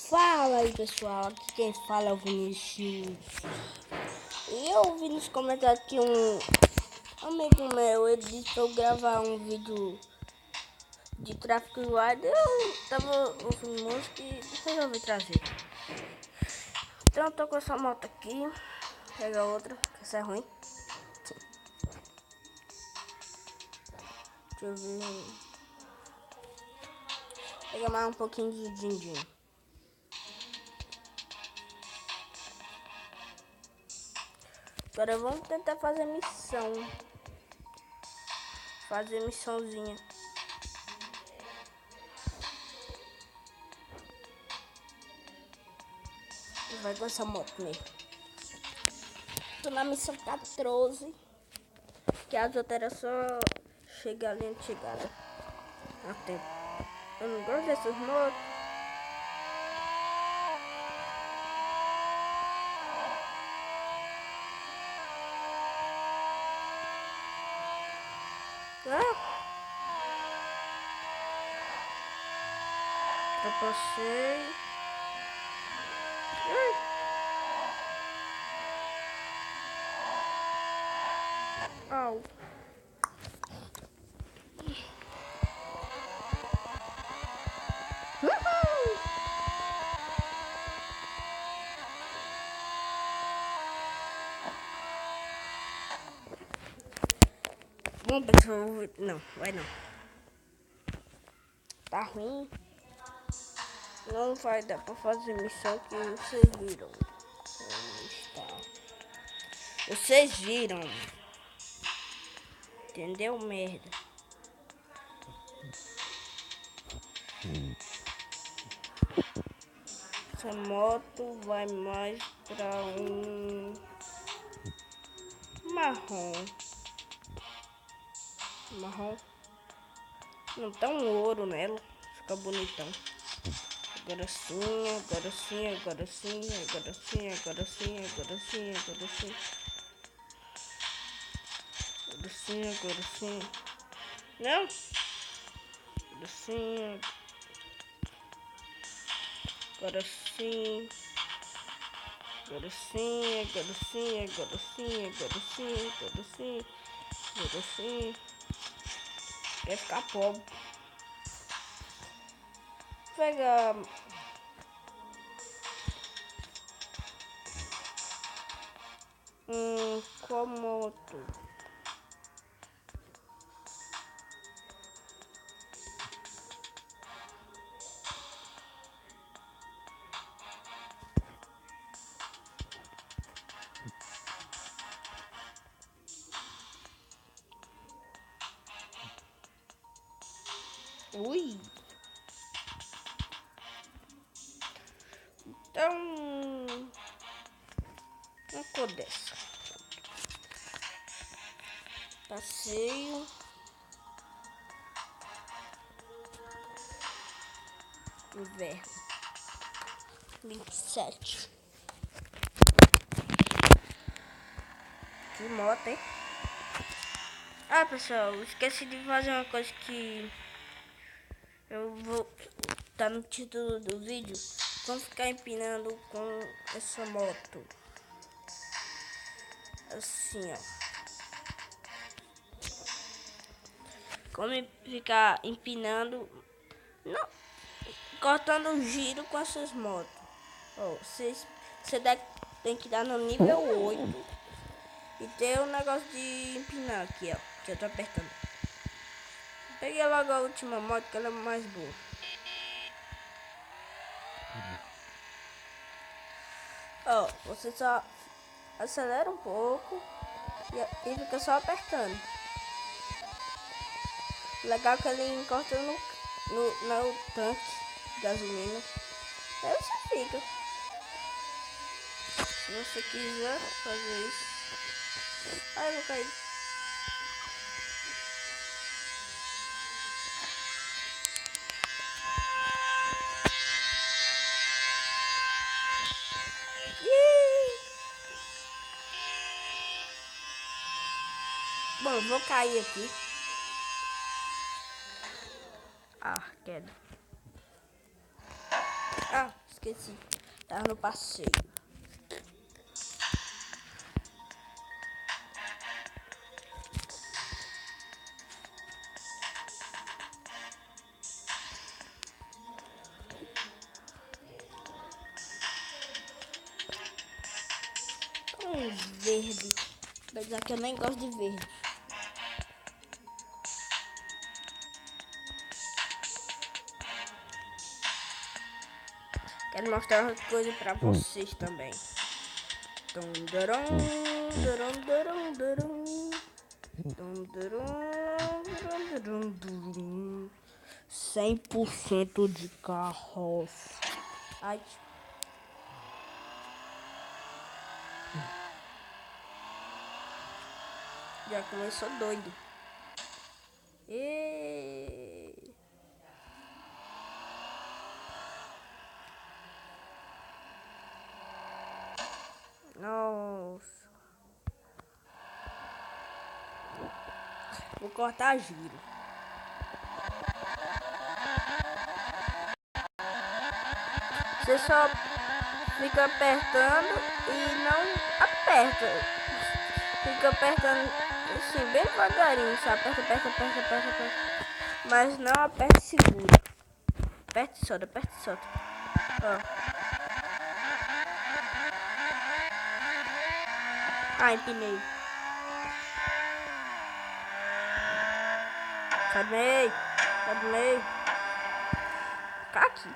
Fala aí pessoal, aqui quem fala é o Vinicius. E eu vi nos comentários que um amigo meu, ele disse pra eu gravar um vídeo de tráfego wide. Eu tava ouvindo música e resolvi trazer. Então eu tô com essa moto aqui, pega outra, que essa é ruim. Deixa eu ver. Pega mais um pouquinho de din-din. Agora vamos tentar fazer missão. Fazer missãozinha. Vai com essa moto mesmo. Tô na missão 14. Que as outras era só chegar ali na chegada. A tempo. Eu não gosto dessas motos. Ultrapassei. Au. Bom pessoal, não, vai não. Tá ruim. Não vai dar pra fazer missão que vocês viram. Vocês viram. Entendeu, merda? Essa moto vai mais pra um marrom. Marrom. Não tá um ouro nela. Fica bonitão. Agora sim, agora sim, agora sim, agora sim, agora sim, agora sim, agora sim. Agora sim, agora sim. Não? Agora sim. Agora sim. Agora sim, agora sim, agora sim, agora sim, agora sim, agora sim. Quer ficar pobre. Pega. Qual moto? Ui! Então. Uma cor dessa. Passeio. Inverno. 27. Que moto, hein? Ah, pessoal, esqueci de fazer uma coisa que eu vou... Tá no título do vídeo. Como ficar empinando com essa moto. Assim, ó. Como ficar empinando... Não, cortando um giro com essas motos. Ó, você tem que dar no nível 8. E tem um negócio de empinar aqui, ó. Que eu tô apertando. Peguei logo a última moto, que ela é mais boa. Ó, você só acelera um pouco e fica só apertando. Legal que ele encosta no tanque de gasolina. Aí você fica. Se você quiser fazer isso. Ai, eu vou cair. Bom, vou cair aqui. Ah, queda. Ah, Esqueci. Tava no passeio. Verde. Apesar que eu nem gosto de verde. Quero mostrar outra coisa pra vocês também. 100% de carroça. Ai. Já começou doido. E... Nossa. Vou cortar giro. Você só fica apertando e não aperta. Fica apertando assim, bem devagarinho, sabe? Aperta. Mas não aperta e segura. Aperta e solta. Ó. Ah, empinei. Sai do meio. Fica aqui.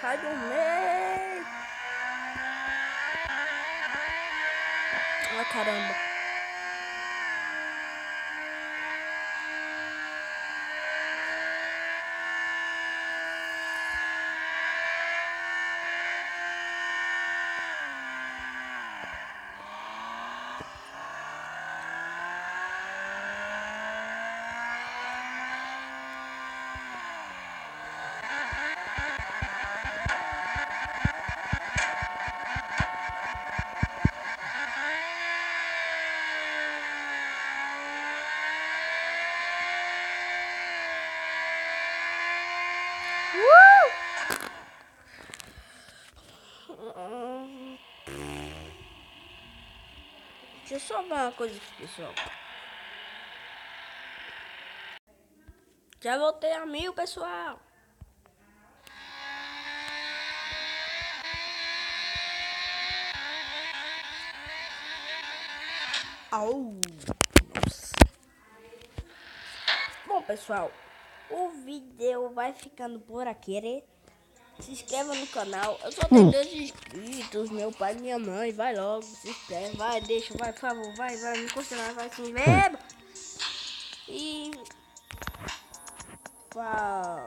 Sai do meio. Ah, caramba. Deixa eu só ver uma coisa aqui, pessoal. Já voltei a 1000, pessoal. Nossa. Bom, pessoal, o vídeo vai ficando por aqui, né? Se inscreva no canal. Eu só tenho 2 inscritos, meu pai e minha mãe. Vai logo, se inscreve, vai, deixa, vai, por favor, vai, me custa nada, vai, se inscreva. E... Uau.